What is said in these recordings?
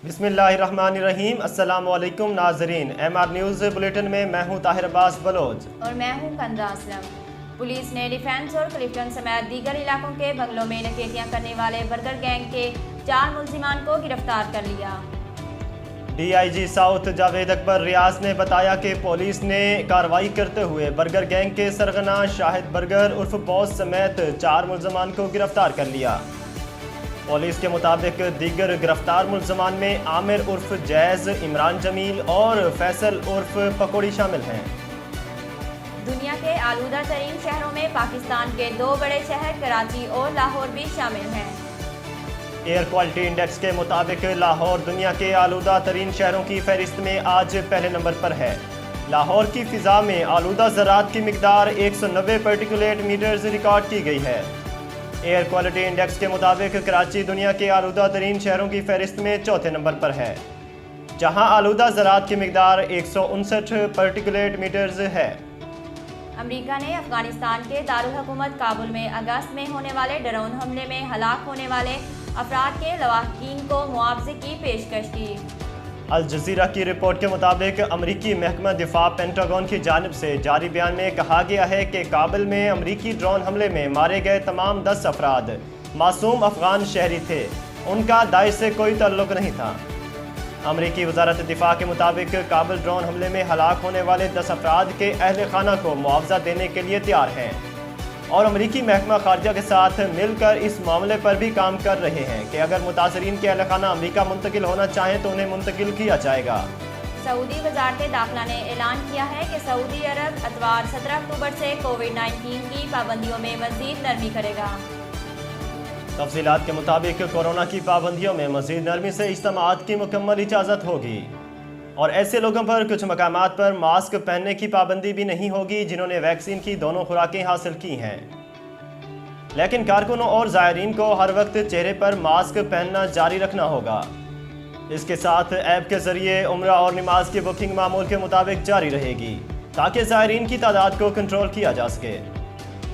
बिस्मिल्लाहिर्रहमानिर्रहीम। अस्सलाम वालेकुम नाजरीन। MR न्यूज़ बुलेटिन में मैं हूँ ताहिर अब्बास बलोच और मैं हूँ कंदा असलम। पुलिस ने डिफेंस और क्लिफ्टन समेत दीगर इलाकों के बंगलों में डकैतियाँ करने वाले बर्गर गैंग के 4 मुल्जिमान को गिरफ्तार कर लिया। DIG साउथ जावेद अकबर रियाज ने बताया कि पुलिस ने कार्रवाई करते हुए बर्गर गैंग के सरगना शाहिद बर्गर उर्फ बॉस समेत 4 मुल्जिमान को गिरफ्तार कर लिया। पुलिस के मुताबिक दीगर गिरफ्तार मुल्जिमान में आमिर उर्फ जैज़, इमरान जमील और फैसल उर्फ पकौड़ी शामिल हैं। दुनिया के आलूदा तरीन शहरों में पाकिस्तान के 2 बड़े शहर कराची और लाहौर भी शामिल हैं। एयर क्वालिटी इंडेक्स के मुताबिक लाहौर दुनिया के आलूदा तरीन शहरों की फहरिस्त में आज पहले नंबर पर है। लाहौर की फिजा में आलूदा ज़रात की मिकदार 190 पार्टिकुलेट मीटर्स रिकॉर्ड की गई है। एयर क्वालिटी इंडेक्स के मुताबिक कराची दुनिया के आलूदा तरीन शहरों की फहरिस्त में चौथे नंबर पर है, जहां आलूदा ज़रात की मिकदार 159 पार्टिकुलेट मीटर्स है। अमेरिका ने अफगानिस्तान के दारुल हुकूमत काबुल में अगस्त में होने वाले ड्रोन हमले में हलाक होने वाले अफराद के लवाहिकीन को मुआवजे की पेशकश की। अल जज़ीरा की रिपोर्ट के मुताबिक अमरीकी महकमा दिफा पेंटागन की जानिब से जारी बयान में कहा गया है कि काबुल में अमरीकी ड्रोन हमले में मारे गए तमाम 10 अफराद मासूम अफगान शहरी थे, उनका दाइश से कोई ताल्लुक नहीं था। अमरीकी वजारत दिफा के मुताबिक काबुल ड्रोन हमले में हलाक होने वाले 10 अफराद के अहल खाना को मुआवजा देने के लिए तैयार हैं और अमरीकी महकमा खारजा के साथ मिलकर इस मामले पर भी काम कर रहे हैं कि अगर मुतासरीन के अहल खाना अमरीका मुंतकिल होना चाहें तो उन्हें मुंतकिल किया जाएगा। सऊदी वजारत दाखिला ने ऐलान किया है कि सऊदी अरब अतवार 17 अक्टूबर से कोविड-19 की पाबंदियों में मज़ीद नरमी करेगा। तफसीलात के मुताबिक कोरोना की पाबंदियों में मज़ीद नरमी से इज्तिमाअत की मुकम्मल इजाज़त होगी और ऐसे लोगों पर कुछ मकामात पर मास्क पहनने की पाबंदी भी नहीं होगी जिन्होंने वैक्सीन की दोनों खुराकें हासिल की हैं। लेकिन कारकुनों और ज़ायरीन को हर वक्त चेहरे पर मास्क पहनना जारी रखना होगा। इसके साथ ऐप के ज़रिए उम्रा और नमाज की बुकिंग मामूल के मुताबिक जारी रहेगी ताकि ज़ायरीन की तादाद को कंट्रोल किया जा सके।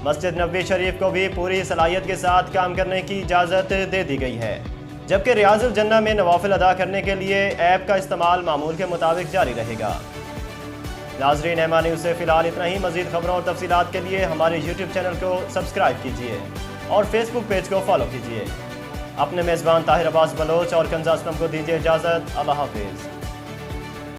मस्जिद नबवी शरीफ को भी पूरी सलाहियत के साथ काम करने की इजाज़त दे दी गई है, जबकि रियाजुल जन्ना में नवाफिल अदा करने के लिए ऐप का इस्तेमाल मामूल के मुताबिक जारी रहेगा। नाज़रीन, MR न्यूज़ से फ़िलहाल इतना ही। मज़ीद खबरों और तफसीलात के लिए हमारे YouTube चैनल को सब्सक्राइब कीजिए और Facebook पेज को फॉलो कीजिए। अपने मेज़बान ताहिर अब्बास बलोच और कंजा असलम को दीजिए इजाज़त। अल्लाह हाफ़िज़।